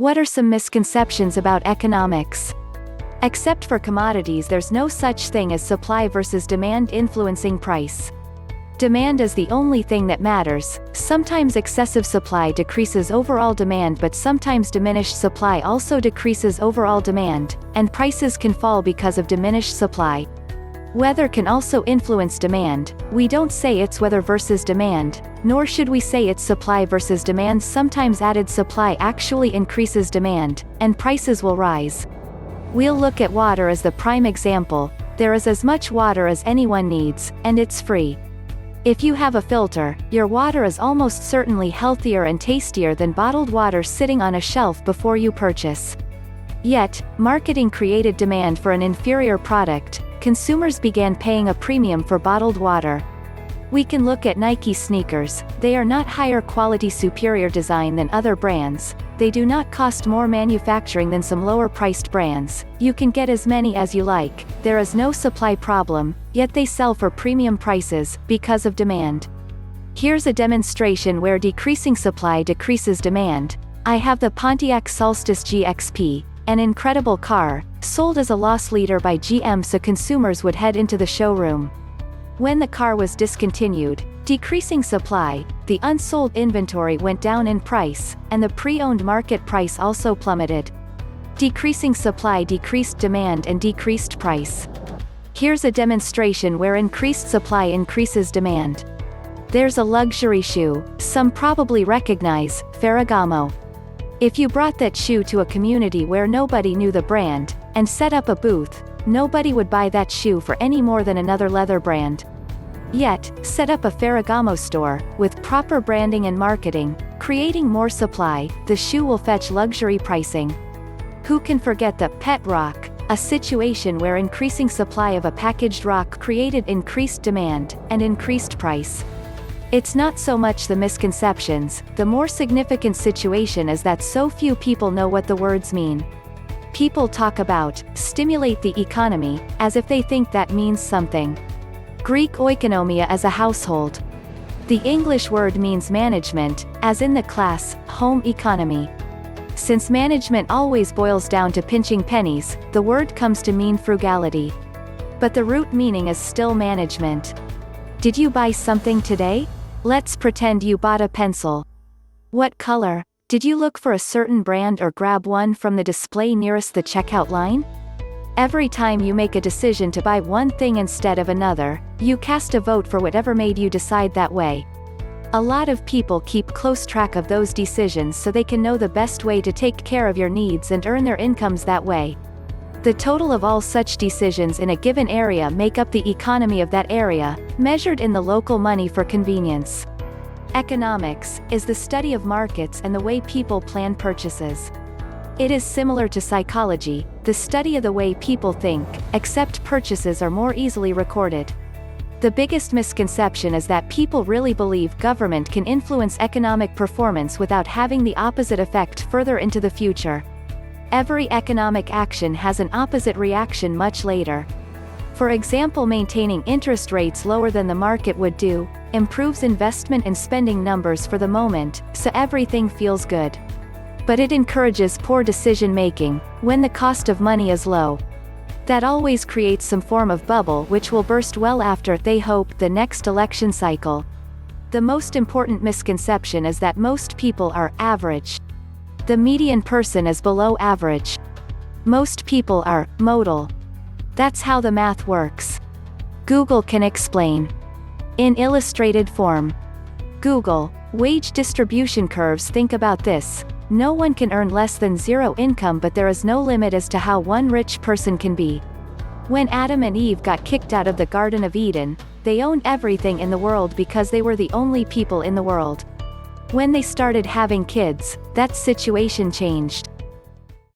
What are some misconceptions about economics? Except for commodities, there's no such thing as supply versus demand influencing price. Demand is the only thing that matters. Sometimes excessive supply decreases overall demand, but sometimes diminished supply also decreases overall demand, and prices can fall because of diminished supply. Weather can also influence demand. We don't say it's weather versus demand, nor should we say it's supply versus demand. Sometimes added supply actually increases demand, and prices will rise. We'll look at water as the prime example. There is as much water as anyone needs, and it's free. If you have a filter, your water is almost certainly healthier and tastier than bottled water sitting on a shelf before you purchase. Yet, marketing created demand for an inferior product. Consumers began paying a premium for bottled water. We can look at Nike sneakers. They are not higher quality, superior design than other brands. They do not cost more manufacturing than some lower priced brands. You can get as many as you like. There is no supply problem, yet they sell for premium prices, because of demand. Here's a demonstration where decreasing supply decreases demand. I have the Pontiac Solstice GXP, an incredible car, sold as a loss leader by GM so consumers would head into the showroom. When the car was discontinued, decreasing supply, the unsold inventory went down in price, and the pre-owned market price also plummeted. Decreasing supply decreased demand and decreased price. Here's a demonstration where increased supply increases demand. There's a luxury shoe, some probably recognize, Ferragamo. If you brought that shoe to a community where nobody knew the brand, and set up a booth, nobody would buy that shoe for any more than another leather brand. Yet, set up a Ferragamo store, with proper branding and marketing, creating more supply, the shoe will fetch luxury pricing. Who can forget the pet rock, a situation where increasing supply of a packaged rock created increased demand, and increased price. It's not so much the misconceptions, the more significant situation is that so few people know what the words mean. People talk about, stimulate the economy, as if they think that means something. Greek oikonomia as a household. The English word means management, as in the class, home economy. Since management always boils down to pinching pennies, the word comes to mean frugality. But the root meaning is still management. Did you buy something today? Let's pretend you bought a pencil. What color? Did you look for a certain brand or grab one from the display nearest the checkout line? Every time you make a decision to buy one thing instead of another, you cast a vote for whatever made you decide that way. A lot of people keep close track of those decisions so they can know the best way to take care of your needs and earn their incomes that way. The total of all such decisions in a given area make up the economy of that area, measured in the local money for convenience. Economics is the study of markets and the way people plan purchases. It is similar to psychology, the study of the way people think, except purchases are more easily recorded. The biggest misconception is that people really believe government can influence economic performance without having the opposite effect further into the future. Every economic action has an opposite reaction much later. For example, maintaining interest rates lower than the market would do, improves investment and spending numbers for the moment, so everything feels good. But it encourages poor decision-making, when the cost of money is low. That always creates some form of bubble which will burst well after, they hope, the next election cycle. The most important misconception is that most people are average. The median person is below average. Most people are modal. That's how the math works. Google can explain. In illustrated form. Google, wage distribution curves. Think about this. No one can earn less than zero income, but there is no limit as to how one rich person can be. When Adam and Eve got kicked out of the Garden of Eden, they owned everything in the world because they were the only people in the world. When they started having kids, that situation changed.